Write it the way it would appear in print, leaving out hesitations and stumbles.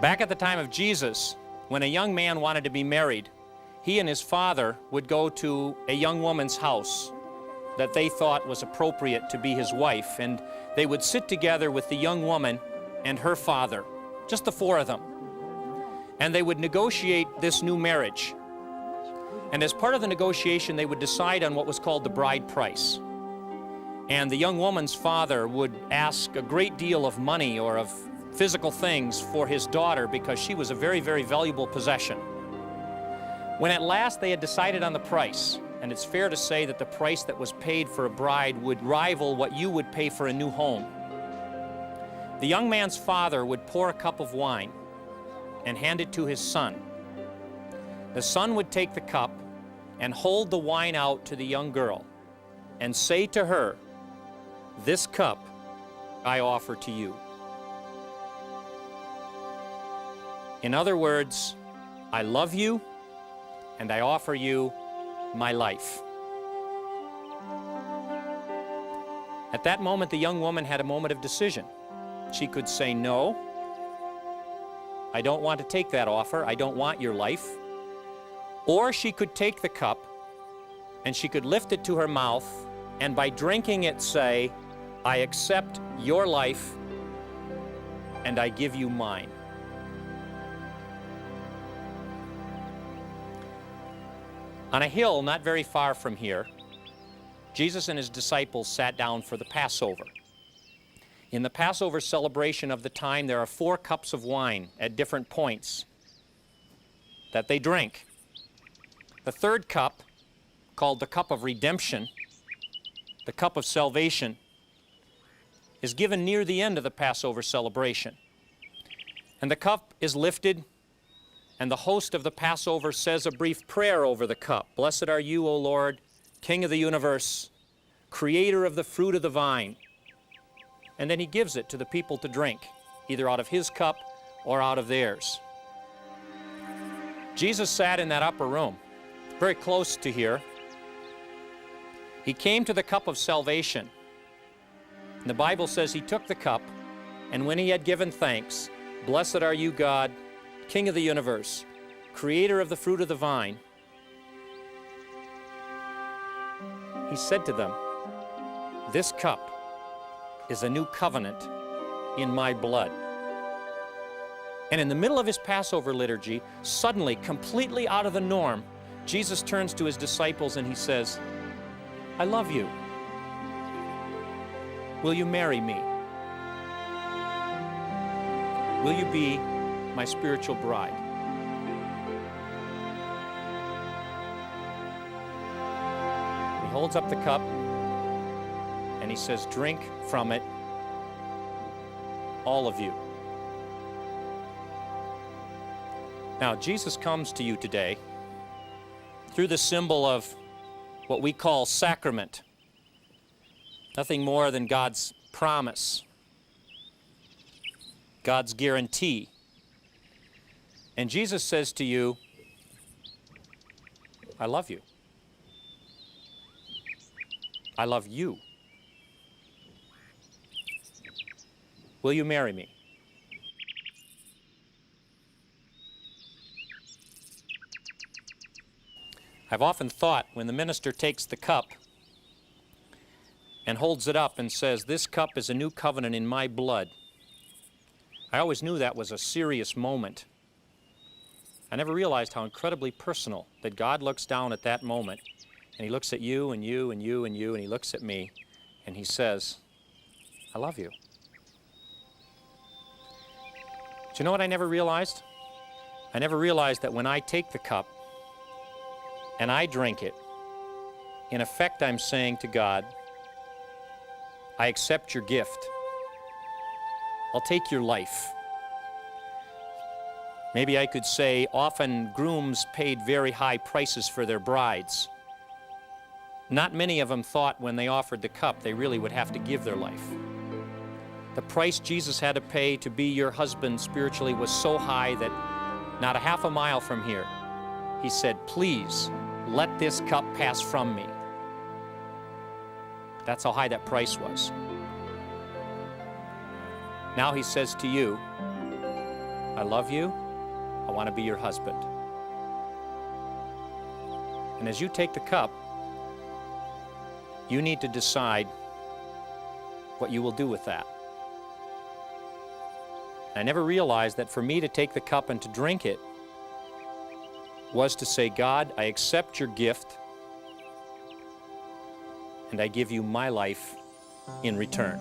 Back at the time of Jesus, when a young man wanted to be married, he and his father would go to a young woman's house that they thought was appropriate to be his wife, and they would sit together with the young woman and her father, just the four of them, and they would negotiate this new marriage. And as part of the negotiation, they would decide on what was called the bride price. And the young woman's father would ask a great deal of money or of physical things for his daughter because she was a very, very valuable possession. When at last they had decided on the price, and it's fair to say that the price that was paid for a bride would rival what you would pay for a new home, the young man's father would pour a cup of wine and hand it to his son. The son would take the cup and hold the wine out to the young girl and say to her, "This cup I offer to you." In other words, I love you and I offer you my life. At that moment, the young woman had a moment of decision. She could say, "No, I don't want to take that offer. I don't want your life." Or she could take the cup and she could lift it to her mouth and by drinking it say, "I accept your life and I give you mine." On a hill not very far from here, Jesus and his disciples sat down for the Passover. In the Passover celebration of the time, there are 4 cups of wine at different points that they drink. The third cup, called the cup of redemption, the cup of salvation, is given near the end of the Passover celebration. And the cup is lifted, and the host of the Passover says a brief prayer over the cup. "Blessed are you, O Lord, King of the universe, creator of the fruit of the vine." And then he gives it to the people to drink, either out of his cup or out of theirs. Jesus sat in that upper room, very close to here. He came to the cup of salvation. And the Bible says he took the cup, and when he had given thanks, "Blessed are you, God, King of the universe, creator of the fruit of the vine," he said to them, "This cup is a new covenant in my blood." And in the middle of his Passover liturgy, suddenly, completely out of the norm, Jesus turns to his disciples and he says, "I love you. Will you marry me? Will you be my spiritual bride?" He holds up the cup and he says, "Drink from it, all of you." Now, Jesus comes to you today through the symbol of what we call sacrament. Nothing more than God's promise, God's guarantee. And Jesus says to you, "I love you. I love you. Will you marry me?" I've often thought when the minister takes the cup and holds it up and says, "This cup is a new covenant in my blood," I always knew that was a serious moment. I never realized how incredibly personal that God looks down at that moment, and he looks at you and you and you and you, and he looks at me, and he says, "I love you." Do you know what I never realized? I never realized that when I take the cup and I drink it, in effect I'm saying to God, "I accept your gift. I'll take your life." Maybe I could say, often grooms paid very high prices for their brides. Not many of them thought when they offered the cup they really would have to give their life. The price Jesus had to pay to be your husband spiritually was so high that not a half a mile from here, he said, "Please, let this cup pass from me." That's how high that price was. Now he says to you, I love you. I want to be your husband. And as you take the cup, you need to decide what you will do with that. I never realized that for me to take the cup and to drink it was to say, God, I accept your gift and I give you my life in return.